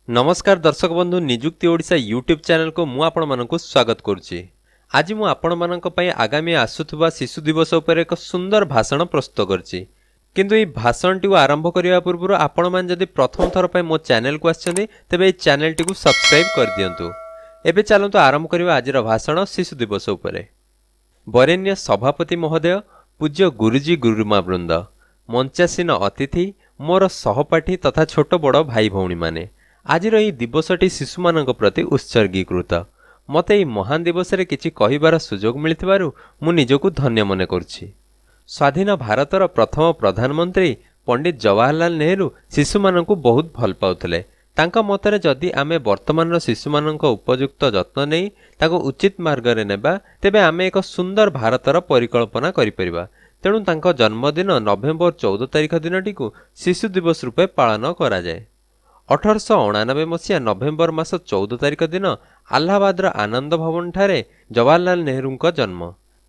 नमस्कार दर्शक बंधु निजुक्ति ओडिशा यूट्यूब चैनल को मु आपण मानकु स्वागत करुच्ची। आज मु आपण मानक पई आगामी आसुथबा शिशु दिवस उपर एक सुंदर भाषण प्रस्तुत करछि। किंतु ई भाषण टी आरंभ करिया पूर्व आपण मान जदि प्रथम थर पई मो चैनल को आछन्ती तेबे ई चैनल टी को सब्सक्राइब कर दियंतु। एबे चलंतु आरंभ करिवा आजिर भाषण शिशु दिवस उपरे। वरेण्य सभापति महोदय, पूज्य गुरुजी गुरुमा वृंद, मंचासीन अतिथि, मोर सहपाठी तथा छोट बड़ भाई भौणी माने, आजिर यह दिवसटी शिशु मानक प्रति उत्सर्गीकृत। मते यह महान दिवस रे किछि कहिबार सुजोग मिलिथिबारु मु निजको धन्य मने करछि। स्वाधीन भारतर प्रथम प्रधानमंत्री पंडित जवाहरलाल नेहरू शिशु मानकु बहुत भल पाउथले। तांका मतरे जदि आमे वर्तमान शिशु मानक उपयुक्त जत्न नै ताको उचित मार्ग रे नेबा तेबे आमे एक सुंदर भारतर परिकल्पना करि परिबा। तेणु तांका जन्मदिन नवेम्बर 14 तारिख दिनटी को शिशु दिवस रूपे पालन करा जाय। 1899 मसीहा नवेम्बर मास 14 तारिख दिन आलाहाबाद आनंद भवन ठारे जवाहरलाल नेहरू जन्म।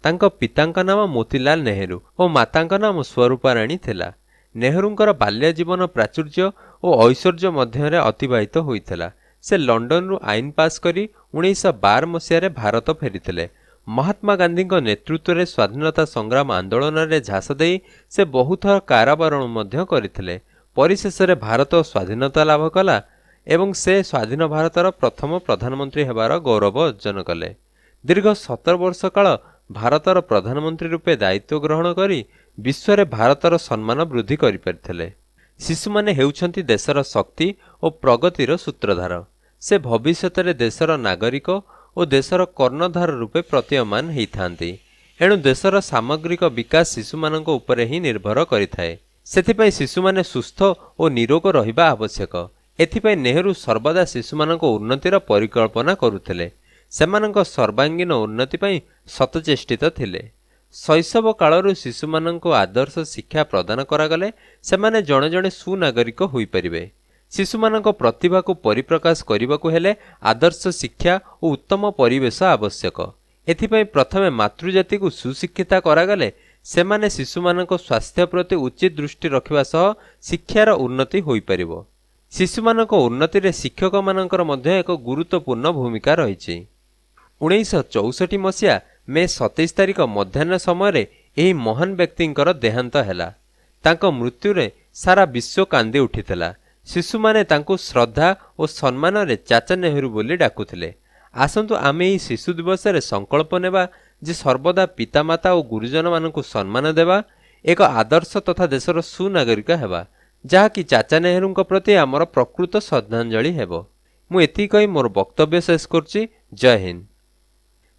तांको पितांक नाम मोतीलाल नेहरू और मातांक नाम स्वरूपा राणी थिला। नेहरूंकर बाल्य जीवन प्राचुर्य और ऐश्वर्य मध्य अतिबाहित होइथिला। से लंडन रु आईन पास करी 1912 मसीह भारत फेरिथिले। महात्मा गांधी नेतृत्व में स्वाधीनता संग्राम आंदोलन रे झास देई से बहुत काराबरण मध्य करथिले। परिशेष रे भारत स्वाधीनता लाभ कला एवं से स्वाधीन भारतर प्रथम प्रधानमंत्री हेबार गौरव अर्जन कले। दीर्घ 17 वर्ष काल भारतर प्रधानमंत्री रूपे दायित्व ग्रहण करी विश्व रे भारतर सम्मान वृद्धि करि परिथिले। शिशु माने हेउछंती देशर शक्ति और प्रगतिर सूत्रधार। से भविष्यत रे देशर नागरिक और देशर कर्णधार रूपे प्रतीयमान हेइथांती। एणु देशर सामग्रिक विकास शिशु मानक उपरे ही निर्भर करिथाए। सेथिपाई शिशु माने सुस्थ और निरोग रहिबा आवश्यक। एथिपाई नेहरू सर्वदा शिशु मानक उन्नतिर परिकल्पना करुथिले। सेमानक सर्वांगीन उन्नति पई सतचेष्टित थिले। शैशव कालरू शिशु मानक आदर्श शिक्षा प्रदान करागले सेमाने जणे जणे सुनागरिक होई परिबे। शिशु मानक प्रतिभा को परिप्रकाश करिबाकु हेले आदर्श शिक्षा और उत्तम परिवेश आवश्यक। एथिपाई प्रथमे मातृजाति को सुशिक्षिता करागले सेमाने शिशु मानक स्वास्थ्य प्रति उचित दृष्टि रखिबा सह शिक्षार उन्नति होई परिबो। शिशु मानक उन्नति रे शिक्षक मानकर मध्य एक गुरुत्वपूर्ण भूमिका रहिछि। 1964 मसीहा मे 27 तारिख मध्याह्न समय एही महान व्यक्तिंकर देहांत हैला। तांको मृत्यु रे सारा विश्व कांदी उठिथिला। शिशु माने तांको श्रद्धा और सम्मान रे चाचा नेहरू बोली डाकुथिले। आसंतु आमे एही शिशु दिवस रे संकल्प नेबा जे सर्वदा पितामाता और गुरुजन मानकु सम्मान देवा, एक आदर्श तथा देशर सुनागरिक हेबा, जहा कि चाचा नेहरू प्रति आमर प्रकृत श्रद्धांजलि हेबो। मु एति कहि मोर वक्तव्य शेष करछि। जय हिंद।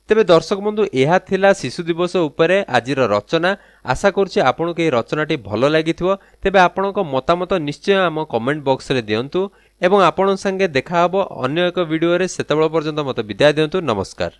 तेबे दर्शक बंधु एहा थिला शिशु दिवस उपरे आजिर रचना। आशा करछि आपनको ए रचनाटी भलो लागिथिबो। तेबे आपनको मतामत निश्चय आम कमेंट बॉक्स रे दियंतु एवं आपन संगे देखा हबो अन्य एक वीडियो रे। सेतेबेल पर्यंत मते विदाय दियंतु। नमस्कार।